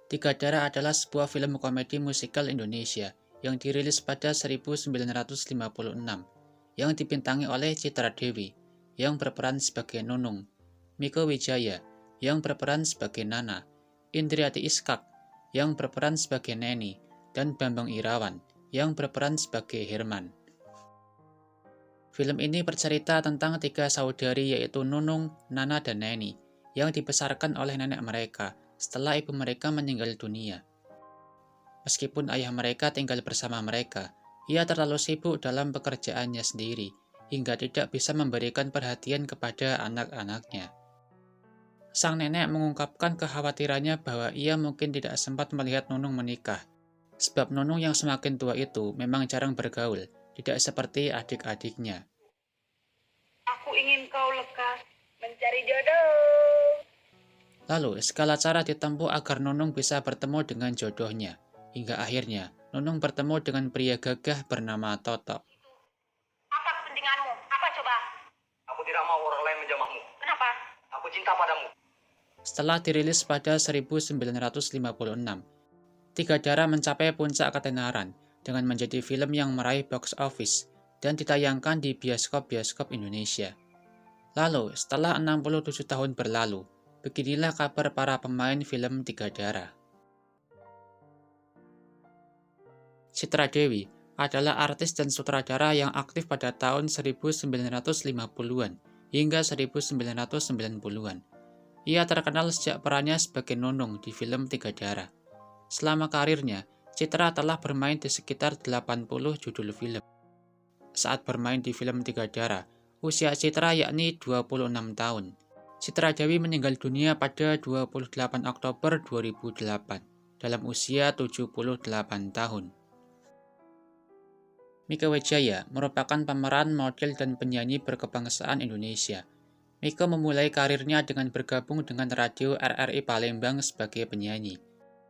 Tiga Darah adalah sebuah film komedi musikal Indonesia yang dirilis pada 1956, yang dibintangi oleh Citra Dewi, yang berperan sebagai Nunung, Mieke Wijaya, yang berperan sebagai Nana, Indriati Iskak, yang berperan sebagai Neni, dan Bambang Irawan, yang berperan sebagai Herman. Film ini bercerita tentang tiga saudari yaitu Nunung, Nana, dan Neni, yang dibesarkan oleh nenek mereka setelah ibu mereka meninggal dunia. Meskipun ayah mereka tinggal bersama mereka, ia terlalu sibuk dalam pekerjaannya sendiri, hingga tidak bisa memberikan perhatian kepada anak-anaknya. Sang nenek mengungkapkan kekhawatirannya bahwa ia mungkin tidak sempat melihat Nunung menikah, sebab Nunung yang semakin tua itu memang jarang bergaul, tidak seperti adik-adiknya. Aku ingin kau lekas mencari jodoh. Lalu, segala cara ditempuh agar Nunung bisa bertemu dengan jodohnya, hingga akhirnya Nunung bertemu dengan pria gagah bernama Toto. Apa kepentinganmu? Apa coba? Aku tidak mau orang lain menjamahmu. Kenapa? Aku cinta padamu. Setelah dirilis pada 1956, Tiga Darah mencapai puncak ketenaran dengan menjadi film yang meraih box office dan ditayangkan di bioskop-bioskop Indonesia. Lalu, setelah 67 tahun berlalu, beginilah kabar para pemain film Tiga Darah. Citra Dewi adalah artis dan sutradara yang aktif pada tahun 1950-an hingga 1990-an. Ia terkenal sejak perannya sebagai Nunung di film Tiga Darah. Selama karirnya, Citra telah bermain di sekitar 80 judul film. Saat bermain di film Tiga Darah, usia Citra yakni 26 tahun. Citra Dewi meninggal dunia pada 28 Oktober 2008 dalam usia 78 tahun. Mieke Wijaya merupakan pemeran, model, dan penyanyi berkebangsaan Indonesia. Mieke memulai karirnya dengan bergabung dengan radio RRI Palembang sebagai penyanyi.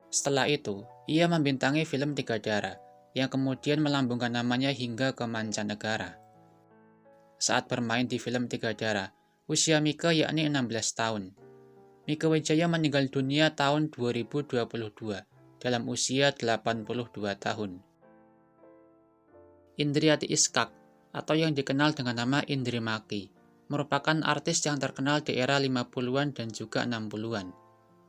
Setelah itu, ia membintangi film Tiga Darah, yang kemudian melambungkan namanya hingga ke mancanegara. Saat bermain di film Tiga Darah, usia Mieke yakni 16 tahun. Mieke Wijaya meninggal dunia tahun 2022 dalam usia 82 tahun. Indriati Iskak, atau yang dikenal dengan nama Indri Maki, merupakan artis yang terkenal di era 50-an dan juga 60-an.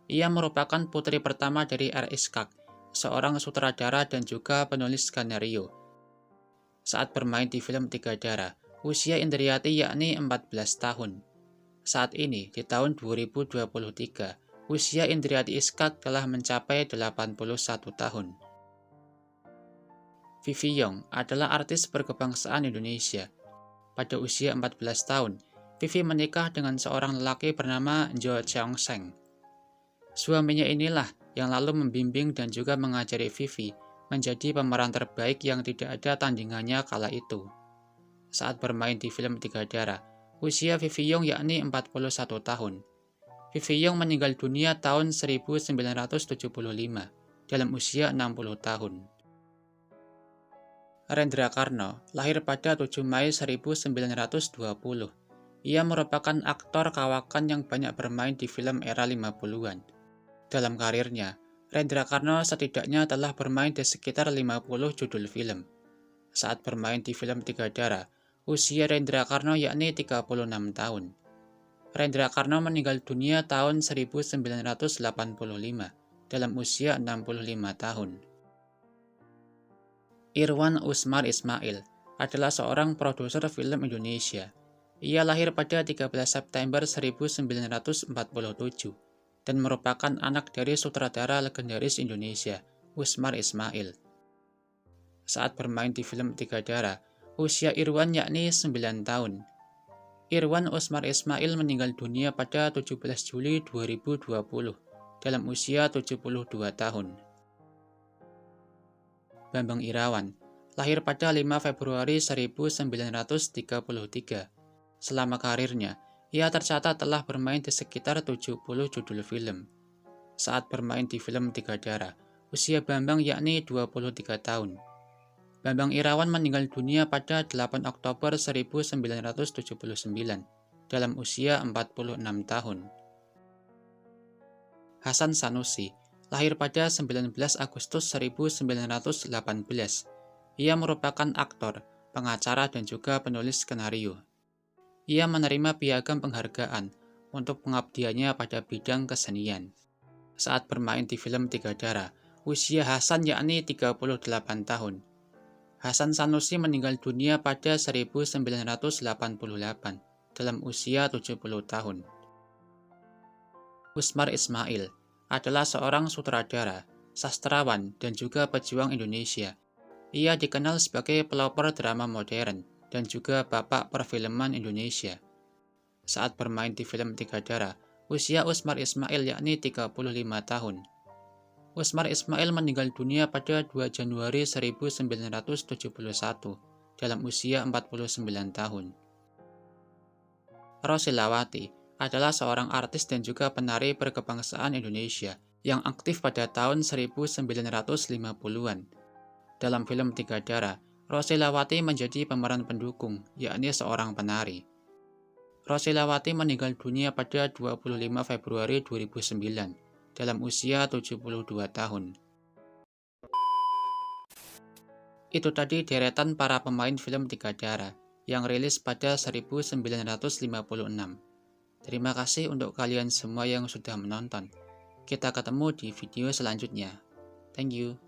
Ia merupakan putri pertama dari R. Iskak, seorang sutradara dan juga penulis skenario. Saat bermain di film Tiga Darah, usia Indriati yakni 14 tahun. Saat ini, di tahun 2023, usia Indriati Iskak telah mencapai 81 tahun. Vivi Young adalah artis berkebangsaan Indonesia. Pada usia 14 tahun, Vivi menikah dengan seorang lelaki bernama Jo Cheong Seng. Suaminya inilah yang lalu membimbing dan juga mengajari Vivi menjadi pemeran terbaik yang tidak ada tandingannya kala itu. Saat bermain di film Tiga Darah, usia Vivi Young yakni 41 tahun. Vivi Young meninggal dunia tahun 1975 dalam usia 60 tahun. Rendra Karno lahir pada 7 Mei 1920. Ia merupakan aktor kawakan yang banyak bermain di film era 50-an. Dalam karirnya, Rendra Karno setidaknya telah bermain di sekitar 50 judul film. Saat bermain di film Tiga Darah, usia Rendra Karno yakni 36 tahun. Rendra Karno meninggal dunia tahun 1985 dalam usia 65 tahun. Irwan Usmar Ismail adalah seorang produser film Indonesia. Ia lahir pada 13 September 1947 dan merupakan anak dari sutradara legendaris Indonesia, Usmar Ismail. Saat bermain di film Tiga Darah, usia Irwan yakni 9 tahun. Irwan Usmar Ismail meninggal dunia pada 17 Juli 2020 dalam usia 72 tahun. Bambang Irawan lahir pada 5 Februari 1933. Selama karirnya, ia tercatat telah bermain di sekitar 70 judul film. Saat bermain di film Tiga Darah, usia Bambang yakni 23 tahun. Bambang Irawan meninggal dunia pada 8 Oktober 1979 dalam usia 46 tahun. Hasan Sanusi Lahir pada 19 Agustus 1918, ia merupakan aktor, pengacara, dan juga penulis skenario. Ia menerima piagam penghargaan untuk pengabdiannya pada bidang kesenian. Saat bermain di film Tiga Darah, usia Hasan yakni 38 tahun. Hasan Sanusi meninggal dunia pada 1988 dalam usia 70 tahun. Usmar Ismail adalah seorang sutradara, sastrawan, dan juga pejuang Indonesia. Ia dikenal sebagai pelopor drama modern dan juga bapak perfilman Indonesia. Saat bermain di film Tiga Darah, usia Usmar Ismail yakni 35 tahun. Usmar Ismail meninggal dunia pada 2 Januari 1971 dalam usia 49 tahun. Rosilawati adalah seorang artis dan juga penari berkebangsaan Indonesia yang aktif pada tahun 1950-an. Dalam film Tiga Darah, Rosilawati menjadi pemeran pendukung, yakni seorang penari. Rosilawati meninggal dunia pada 25 Februari 2009 dalam usia 72 tahun. Itu tadi deretan para pemain film Tiga Darah yang rilis pada 1956. Terima kasih untuk kalian semua yang sudah menonton. Kita ketemu di video selanjutnya. Thank you.